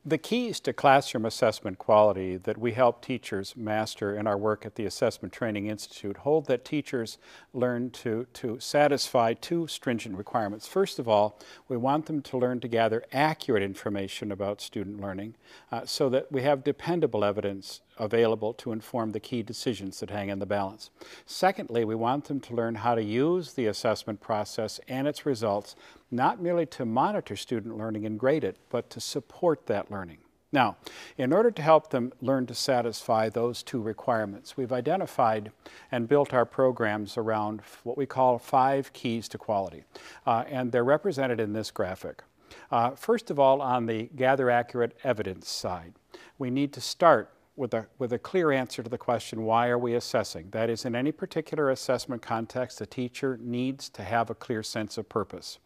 The keys to classroom assessment quality that we help teachers master in our work at the Assessment Training Institute hold that teachers learn to satisfy two stringent requirements. First of all, we want them to learn to gather accurate information about student learning so that we have dependable evidence available to inform the key decisions that hang in the balance. Secondly, we want them to learn how to use the assessment process and its results not merely to monitor student learning and grade it, but to support that learning. Now, in order to help them learn to satisfy those two requirements, we've identified and built our programs around what we call 5 keys to quality, and they're represented in this graphic. First of all, on the gather accurate evidence side, we need to start with a clear answer to the question, why are we assessing? That is, in any particular assessment context, the teacher needs to have a clear sense of purpose.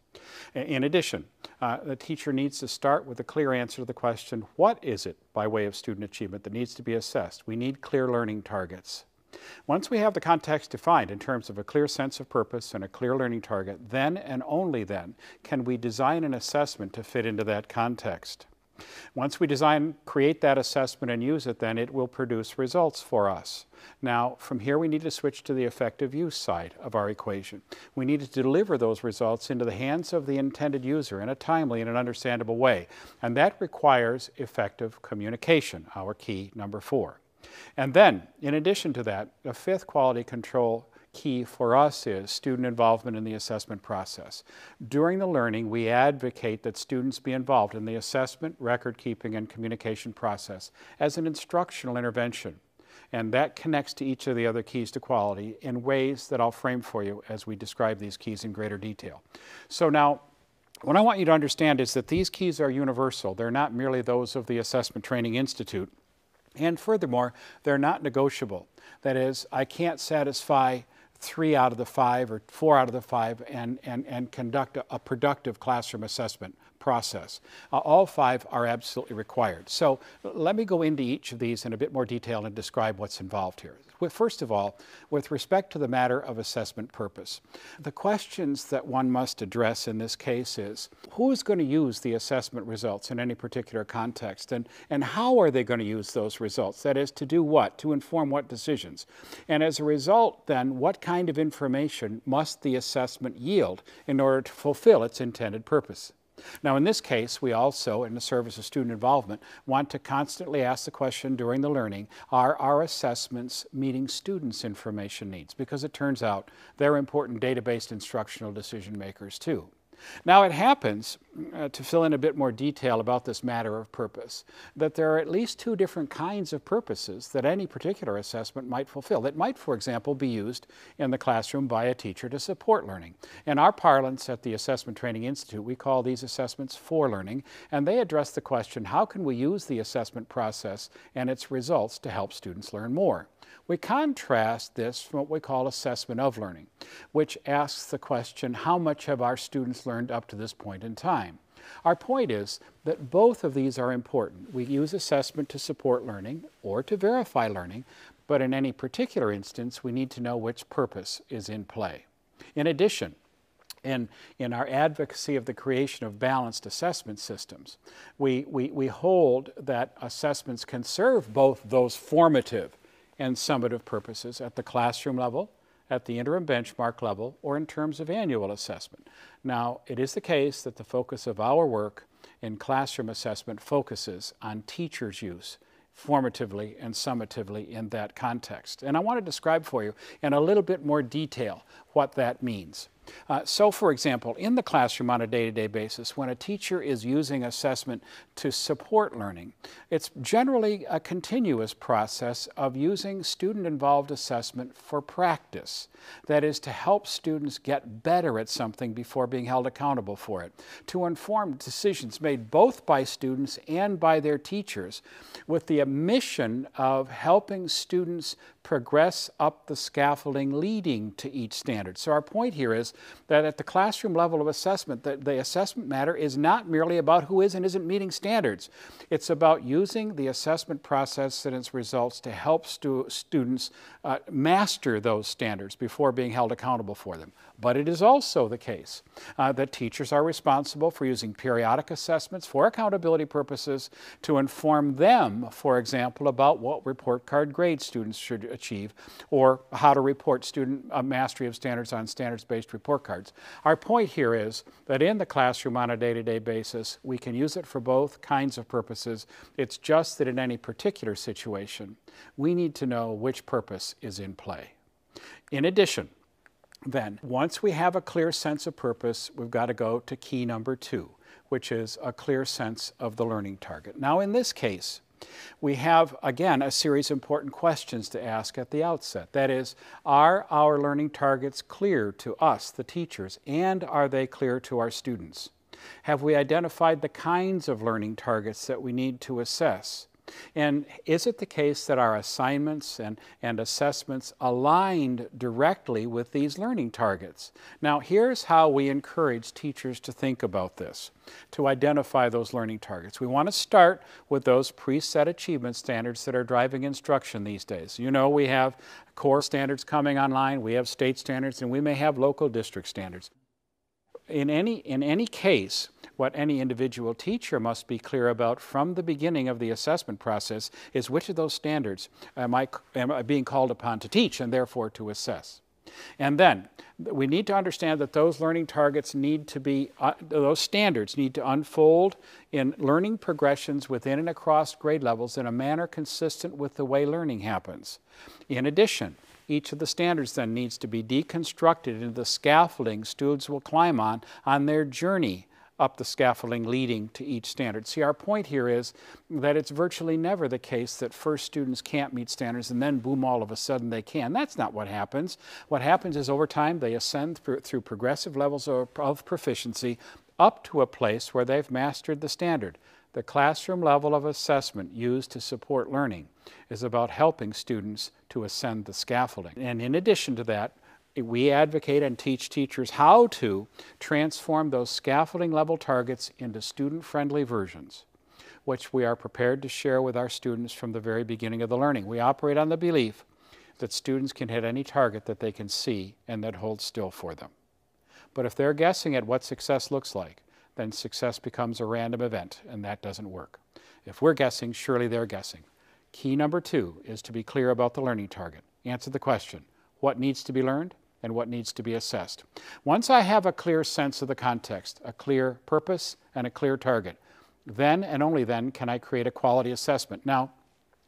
In addition, the teacher needs to start with a clear answer to the question, what is it by way of student achievement that needs to be assessed? We need clear learning targets. Once we have the context defined in terms of a clear sense of purpose and a clear learning target, then and only then can we design an assessment to fit into that context. Once we create that assessment and use it, then it will produce results for us. Now, from here we need to switch to the effective use side of our equation. We need to deliver those results into the hands of the intended user in a timely and an understandable way. And that requires effective communication, our key number 4. And then, in addition to that, the 5th quality control key for us is student involvement in the assessment process. During the learning, we advocate that students be involved in the assessment, record keeping, and communication process as an instructional intervention. And that connects to each of the other keys to quality in ways that I'll frame for you as we describe these keys in greater detail. So now, what I want you to understand is that these keys are universal. They're not merely those of the Assessment Training Institute. And furthermore, they're not negotiable. That is, I can't satisfy 3 out of the 5 or 4 out of the 5 and conduct a productive classroom assessment process. All 5 are absolutely required. So let me go into each of these in a bit more detail and describe what's involved here. First of all, with respect to the matter of assessment purpose, the questions that one must address in this case is, who is going to use the assessment results in any particular context, and how are they going to use those results? That is, to do what? To inform what decisions? And as a result, then, what kind of information must the assessment yield in order to fulfill its intended purpose? Now, in this case, we also, in the service of student involvement, want to constantly ask the question during the learning, are our assessments meeting students' information needs? Because it turns out they're important data-based instructional decision makers too. Now, it happens, to fill in a bit more detail about this matter of purpose, that there are at least 2 different kinds of purposes that any particular assessment might fulfill. It might, for example, be used in the classroom by a teacher to support learning. In our parlance at the Assessment Training Institute, we call these assessments for learning, and they address the question, how can we use the assessment process and its results to help students learn more? We contrast this from what we call assessment of learning, which asks the question, how much have our students learned up to this point in time? Our point is that both of these are important. We use assessment to support learning or to verify learning, but in any particular instance, we need to know which purpose is in play. In addition, in our advocacy of the creation of balanced assessment systems, we hold that assessments can serve both those formative and summative purposes at the classroom level, at the interim benchmark level, or in terms of annual assessment. Now, it is the case that the focus of our work in classroom assessment focuses on teachers' use formatively and summatively in that context. And I want to describe for you in a little bit more detail what that means. So, for example, in the classroom on a day-to-day basis, when a teacher is using assessment to support learning, it's generally a continuous process of using student-involved assessment for practice. That is, to help students get better at something before being held accountable for it, to inform decisions made both by students and by their teachers with the mission of helping students progress up the scaffolding leading to each standard. So our point here is that at the classroom level of assessment, the assessment matter is not merely about who is and isn't meeting standards. It's about using the assessment process and its results to help students master those standards before being held accountable for them. But it is also the case that teachers are responsible for using periodic assessments for accountability purposes to inform them, for example, about what report card grades students should achieve or how to report student mastery of standards on standards-based report cards. Our point here is that in the classroom on a day-to-day basis, we can use it for both kinds of purposes. It's just that in any particular situation, we need to know which purpose is in play. In addition, then, once we have a clear sense of purpose, we've got to go to key number 2, which is a clear sense of the learning target. Now, in this case, we have, again, a series of important questions to ask at the outset. That is, are our learning targets clear to us, the teachers, and are they clear to our students? Have we identified the kinds of learning targets that we need to assess? And is it the case that our assignments and assessments aligned directly with these learning targets? Now, here's how we encourage teachers to think about this, to identify those learning targets. We want to start with those preset achievement standards that are driving instruction these days. You know, we have core standards coming online, we have state standards, and we may have local district standards. In any case, what any individual teacher must be clear about from the beginning of the assessment process is which of those standards am I being called upon to teach and therefore to assess. And then we need to understand that those learning targets need to be, those standards need to unfold in learning progressions within and across grade levels in a manner consistent with the way learning happens. In addition, each of the standards then needs to be deconstructed into the scaffolding students will climb on their journey up the scaffolding leading to each standard. See, our point here is that it's virtually never the case that first students can't meet standards and then boom, all of a sudden they can. That's not what happens. What happens is over time they ascend through progressive levels of proficiency up to a place where they've mastered the standard. The classroom level of assessment used to support learning is about helping students to ascend the scaffolding. And in addition to that, we advocate and teach teachers how to transform those scaffolding level targets into student-friendly versions, which we are prepared to share with our students from the very beginning of the learning. We operate on the belief that students can hit any target that they can see and that holds still for them. But if they're guessing at what success looks like, then success becomes a random event, and that doesn't work. If we're guessing, surely they're guessing. Key number 2 is to be clear about the learning target. Answer the question, what needs to be learned and what needs to be assessed? Once I have a clear sense of the context, a clear purpose and a clear target, then and only then can I create a quality assessment. Now,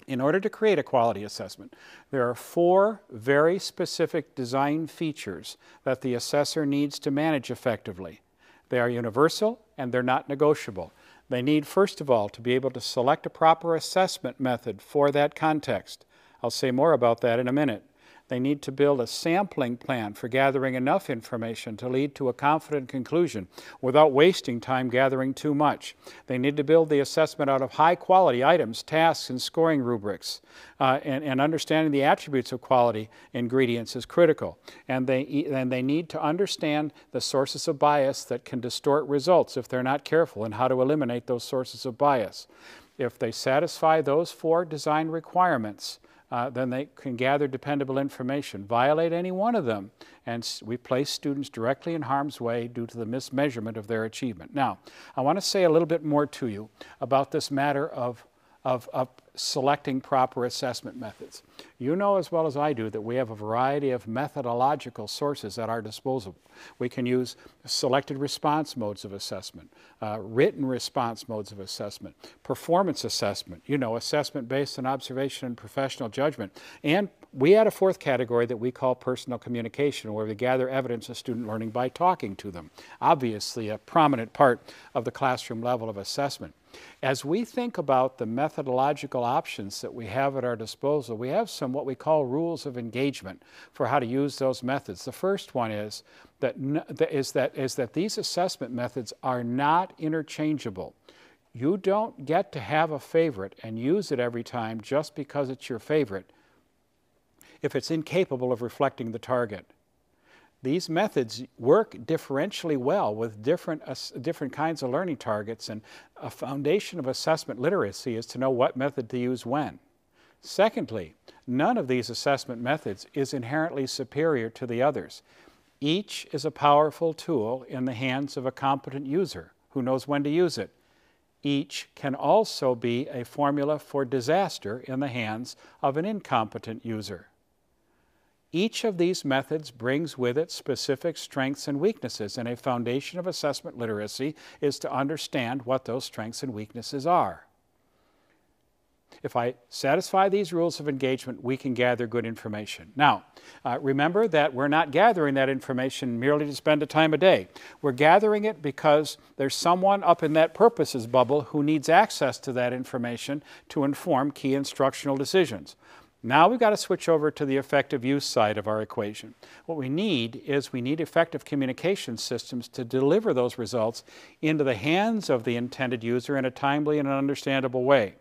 in order to create a quality assessment, there are 4 very specific design features that the assessor needs to manage effectively. They are universal and they're not negotiable. They need, first of all, to be able to select a proper assessment method for that context. I'll say more about that in a minute. They need to build a sampling plan for gathering enough information to lead to a confident conclusion without wasting time gathering too much. They need to build the assessment out of high-quality items, tasks, and scoring rubrics. And understanding the attributes of quality ingredients is critical. And they need to understand the sources of bias that can distort results if they're not careful, and how to eliminate those sources of bias. If they satisfy those 4 design requirements, then they can gather dependable information. Violate any one of them, and we place students directly in harm's way due to the mismeasurement of their achievement. Now, I want to say a little bit more to you about this matter of selecting proper assessment methods. You know as well as I do that we have a variety of methodological sources at our disposal. We can use selected response modes of assessment, written response modes of assessment, performance assessment, assessment based on observation and professional judgment. And we add a 4th category that we call personal communication, where we gather evidence of student learning by talking to them. Obviously a prominent part of the classroom level of assessment. As we think about the methodological options that we have at our disposal, we have some what we call rules of engagement for how to use those methods. The first one is that these assessment methods are not interchangeable. You don't get to have a favorite and use it every time just because it's your favorite. if it's incapable of reflecting the target. These methods work differentially well with different kinds of learning targets, and a foundation of assessment literacy is to know what method to use when. Secondly, none of these assessment methods is inherently superior to the others. Each is a powerful tool in the hands of a competent user who knows when to use it. Each can also be a formula for disaster in the hands of an incompetent user. Each of these methods brings with it specific strengths and weaknesses, and a foundation of assessment literacy is to understand what those strengths and weaknesses are. If I satisfy these rules of engagement, we can gather good information. Now, remember that we're not gathering that information merely to spend a time a day. We're gathering it because there's someone up in that purposes bubble who needs access to that information to inform key instructional decisions. Now we've got to switch over to the effective use side of our equation. What we need is effective communication systems to deliver those results into the hands of the intended user in a timely and understandable way.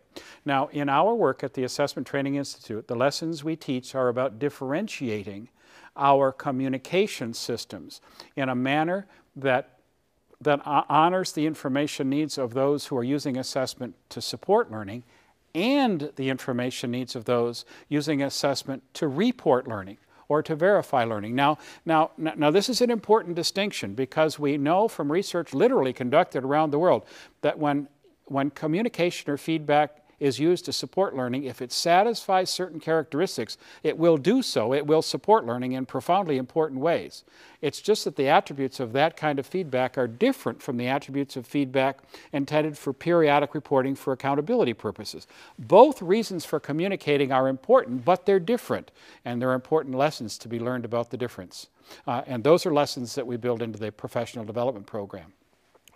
Now, in our work at the Assessment Training Institute, the lessons we teach are about differentiating our communication systems in a manner that honors the information needs of those who are using assessment to support learning and the information needs of those using assessment to report learning or to verify learning. Now, this is an important distinction because we know from research literally conducted around the world that when communication or feedback is used to support learning, if it satisfies certain characteristics, it will do so. It will support learning in profoundly important ways. It's just that the attributes of that kind of feedback are different from the attributes of feedback intended for periodic reporting for accountability purposes. Both reasons for communicating are important, but they're different, and there are important lessons to be learned about the difference. And those are lessons that we build into the professional development program.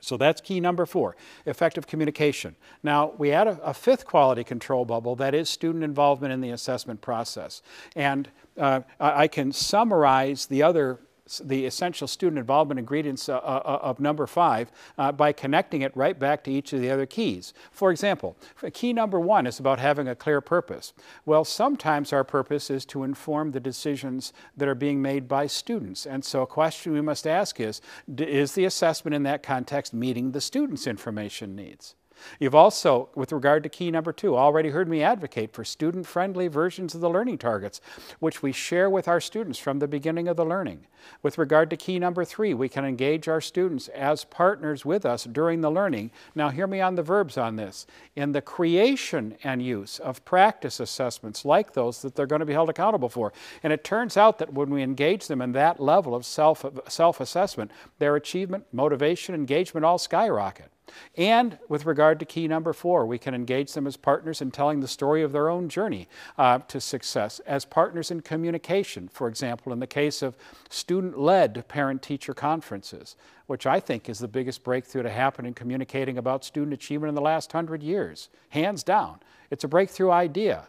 So that's key number 4, effective communication. Now, we add a fifth quality control bubble, that is student involvement in the assessment process. And I can summarize the essential student involvement ingredients of number 5 by connecting it right back to each of the other keys. For example, key number 1 is about having a clear purpose. Well, sometimes our purpose is to inform the decisions that are being made by students. And so a question we must ask is the assessment in that context meeting the students' information needs? You've also, with regard to key number 2, already heard me advocate for student-friendly versions of the learning targets, which we share with our students from the beginning of the learning. With regard to key number 3, we can engage our students as partners with us during the learning. Now hear me on the verbs on this. In the creation and use of practice assessments like those that they're going to be held accountable for. And it turns out that when we engage them in that level of self-assessment, their achievement, motivation, engagement all skyrocket. And with regard to key number 4, we can engage them as partners in telling the story of their own journey to success, as partners in communication, for example, in the case of student-led parent-teacher conferences, which I think is the biggest breakthrough to happen in communicating about student achievement in the last 100 years. Hands down. It's a breakthrough idea.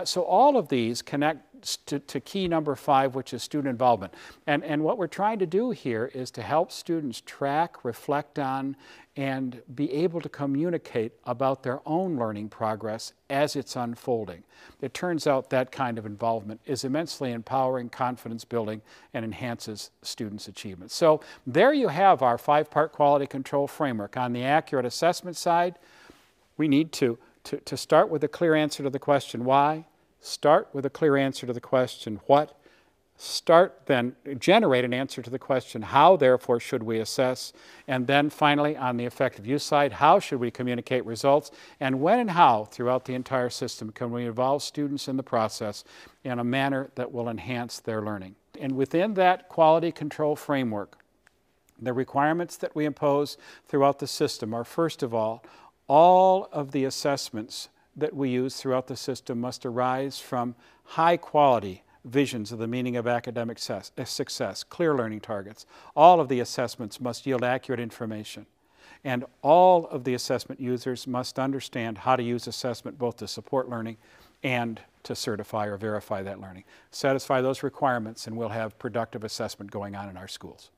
So all of these connect to key number 5, which is student involvement. And what we're trying to do here is to help students track, reflect on, and be able to communicate about their own learning progress as it's unfolding. It turns out that kind of involvement is immensely empowering, confidence building, and enhances students' achievement. So there you have our 5-part quality control framework. On the accurate assessment side, we need to start with a clear answer to the question why, start with a clear answer to the question what, generate an answer to the question how, therefore, should we assess, and then finally, on the effective use side, how should we communicate results, and when and how throughout the entire system can we involve students in the process in a manner that will enhance their learning. And within that quality control framework, the requirements that we impose throughout the system are, first of all of the assessments that we use throughout the system must arise from high quality visions of the meaning of academic success, clear learning targets. All of the assessments must yield accurate information. And all of the assessment users must understand how to use assessment both to support learning and to certify or verify that learning. Satisfy those requirements and we'll have productive assessment going on in our schools.